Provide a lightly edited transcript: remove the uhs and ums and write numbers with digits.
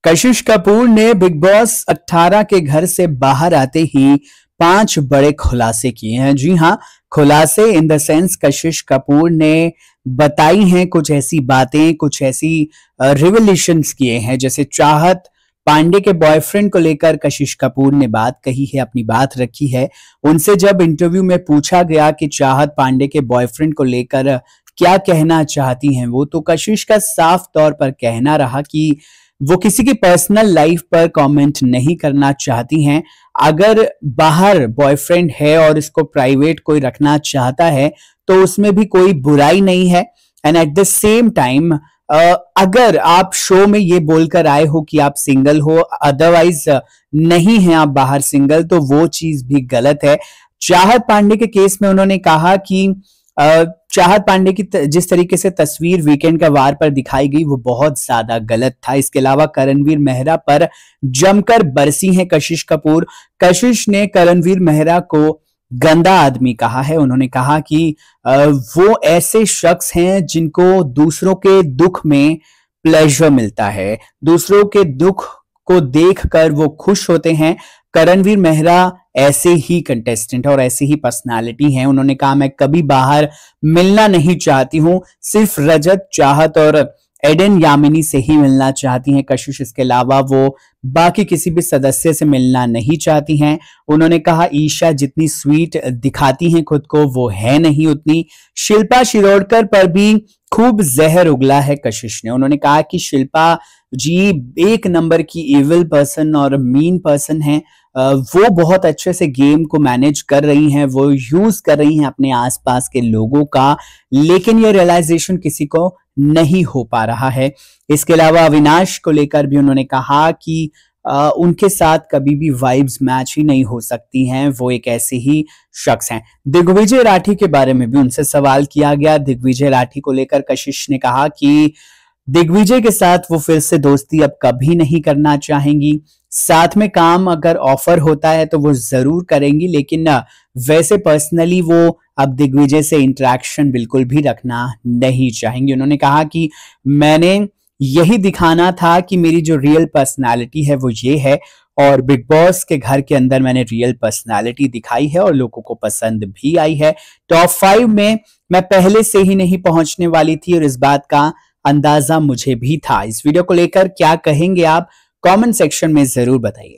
कशिश कपूर ने big boss 18 के घर से बाहर आते ही 5 बड़े खुलासे किए हैं। जी हां, खुलासे इन द सेंस कशिश कपूर ने बताई हैं कुछ ऐसी बातें, कुछ ऐसी रिवलेशंस किए हैं। जैसे चाहत पांडे के बॉयफ्रेंड को लेकर कशिश कपूर ने बात कही है, अपनी बात रखी है। उनसे जब इंटरव्यू में पूछा गया कि चाहत पांडे के बॉयफ्रेंड को लेकर क्या कहना चाहती हैं वो, तो कशिश का साफ तौर पर कहना रहा कि वो किसी की पर्सनल लाइफ पर कमेंट नहीं करना चाहती हैं। अगर बाहर बॉयफ्रेंड है और इसको प्राइवेट कोई रखना चाहता है तो उसमें भी कोई बुराई नहीं है। And at the same time अगर आप शो में ये बोलकर आए हो कि आप सिंगल हो, अदरवाइज नहीं है आप बाहर सिंगल, तो वो चीज भी गलत है। चाहत पांडे के केस में उन्होंने कहा कि चाहत पांडे की जिस तरीके से तस्वीर वीकेंड का वार पर दिखाई गई वो बहुत ज्यादा गलत था। इसके अलावा करणवीर मेहरा पर जमकर बरसी हैं कशिश कपूर। कशिश ने करणवीर मेहरा को गंदा आदमी कहा है। उन्होंने कहा कि वो ऐसे शख्स हैं जिनको दूसरों के दुख में प्लेजर मिलता है, दूसरों के दुख को देखकर वो खुश होते हैं। करणवीर मेहरा ऐसे ही कंटेस्टेंट और ऐसी ही पर्सनालिटी हैं। उन्होंने कहा मैं कभी बाहर मिलना नहीं चाहती हूं, सिर्फ रजत, चाहत और एडन यामिनी से ही मिलना चाहती हैं कशिश। इसके अलावा वो बाकी किसी भी सदस्य से मिलना नहीं चाहती हैं। उन्होंने कहा ईशा जितनी स्वीट दिखाती हैं खुद को वो है नहीं उतनी। शिल्पा शिरोडकर पर भी खूब जहर उगला है कशिश ने। उन्होंने कहा कि शिल्पा जी एक नंबर की इविल पर्सन और मीन पर्सन है। वो बहुत अच्छे से गेम को मैनेज कर रही हैं, वो यूज कर रही हैं अपने आसपास के लोगों का, लेकिन ये रियलाइजेशन किसी को नहीं हो पा रहा है। इसके अलावा अविनाश को लेकर भी उन्होंने कहा कि उनके साथ कभी भी वाइब्स मैच ही नहीं हो सकती हैं, वो एक ऐसे ही शख्स हैं। दिग्विजय राठी के बारे में भी उनसे सवाल किया गया। दिग्विजय राठी को लेकर कशिश ने कहा कि दिग्विजय के साथ वो फिर से दोस्ती अब कभी नहीं करना चाहेंगी। साथ में काम अगर ऑफर होता है तो वो जरूर करेंगी, लेकिन वैसे पर्सनली वो अब दिग्विजय से इंटरेक्शन बिल्कुल भी रखना नहीं चाहेंगी। उन्होंने कहा कि मैंने यही दिखाना था कि मेरी जो रियल पर्सनालिटी है वो ये है, और बिग बॉस के घर के अंदर मैंने रियल पर्सनालिटी दिखाई है और लोगों को पसंद भी आई है। टॉप 5 में मैं पहले से ही नहीं पहुंचने वाली थी और इस बात का अंदाजा मुझे भी था। इस वीडियो को लेकर क्या कहेंगे आप? कमेंट सेक्शन में जरूर बताइए।